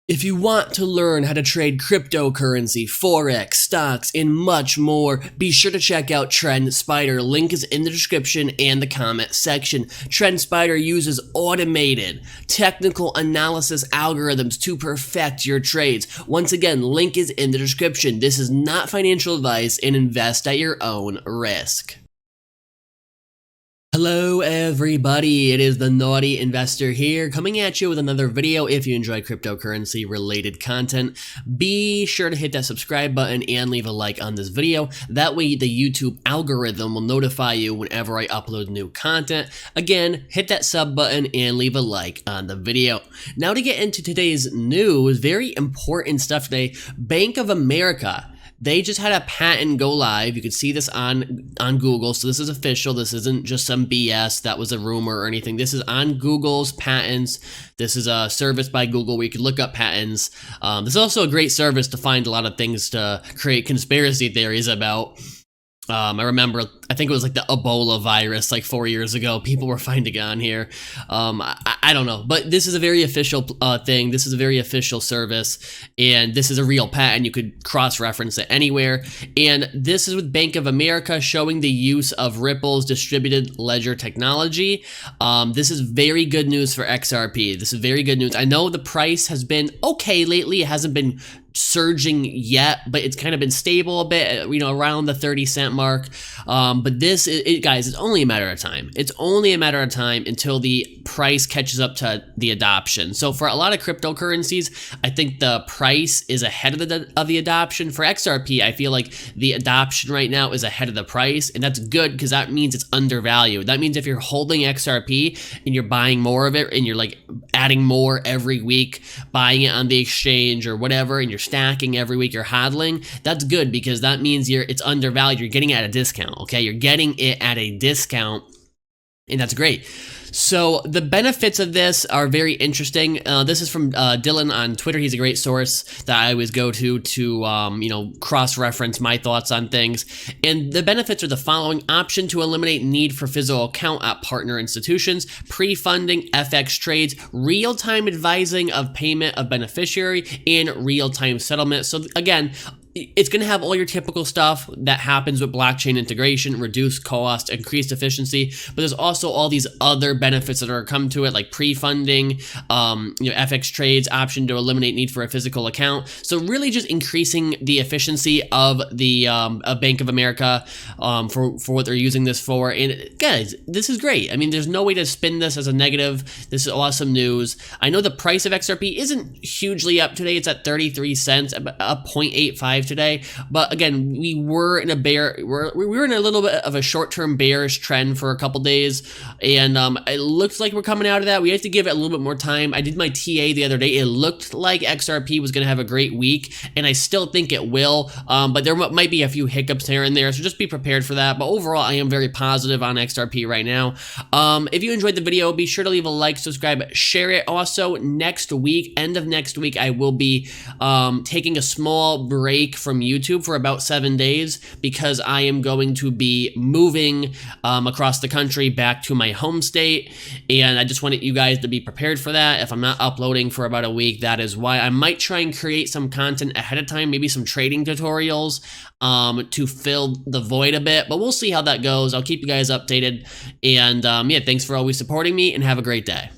If you want to learn how to trade cryptocurrency, forex, stocks, and much more, be sure to check out TrendSpider. Link is in the description and the comment section. TrendSpider uses automated technical analysis algorithms to perfect your trades. Once again, link is in the description. This is not financial advice and invest at your own risk. Hello everybody, it is the Naughty Investor here, coming at you with another video. If you enjoy cryptocurrency related content, be sure to hit that subscribe button and leave a like on this video. That way the YouTube algorithm will notify you whenever I upload new content. Again, hit that sub button and leave a like on the video. Now to get into today's news, very important stuff today. Bank of America, they just had a patent go live. You can see this on Google, so this is official. This isn't just some BS that was a rumor or anything. This is on Google's patents. This is a service by Google where you can look up patents. This is also a great service to find a lot of things to create conspiracy theories about. I remember, I think it was like the Ebola virus like 4 years ago. People were finding on here. I don't know, but this is a very official thing. This is a very official service, and this is a real patent. You could cross-reference it anywhere. And this is with Bank of America, showing the use of Ripple's distributed ledger technology. This is very good news for XRP. This is very good news. I know the price has been okay lately. It hasn't been surging yet, but it's kind of been stable a bit, you know, around the 30-cent mark. But this, guys, it's only a matter of time. It's only a matter of time until the price catches up to the adoption. So for a lot of cryptocurrencies, I think the price is ahead of the adoption. For XRP, I feel like the adoption right now is ahead of the price, and that's good because that means it's undervalued. That means if you're holding XRP and you're buying more of it and you're like adding more every week, buying it on the exchange or whatever, and you're stacking every week, you're hodling, that's good because that means it's undervalued. You're getting it at a discount, okay? You're getting it at a discount, and that's great. So the benefits of this are very interesting. This is from Dylan on Twitter. He's a great source that I always go to you know, cross-reference my thoughts on things. And the benefits are the following: option to eliminate need for physical account at partner institutions, pre-funding FX trades, real-time advising of payment of beneficiary, and real-time settlement. So again, it's going to have all your typical stuff that happens with blockchain integration: reduced cost, increased efficiency, but there's also all these other benefits that are come to it, like pre-funding, you know, FX trades, option to eliminate need for a physical account. So really just increasing the efficiency of the Bank of America for what they're using this for. And guys, this is great. I mean, there's no way to spin this as a negative. This is awesome news. I know the price of XRP isn't hugely up today. It's at 33 cents, up 0.85 today, but again, we were in a little bit of a short-term bearish trend for a couple days, and it looks like we're coming out of that. We have to give it a little bit more time. I did my TA the other day. It looked like XRP was going to have a great week, and I still think it will, but there might be a few hiccups here and there, so just be prepared for that. But overall, I am very positive on XRP right now. If you enjoyed the video, be sure to leave a like, subscribe, share it. Also, next week, end of next week, I will be taking a small break from YouTube for about 7 days because I am going to be moving across the country back to my home state, and I just wanted you guys to be prepared for that. If I'm not uploading for about a week, that is why. I might try and create some content ahead of time, maybe some trading tutorials to fill the void a bit, but we'll see how that goes. I'll keep you guys updated, and yeah, thanks for always supporting me, and have a great day.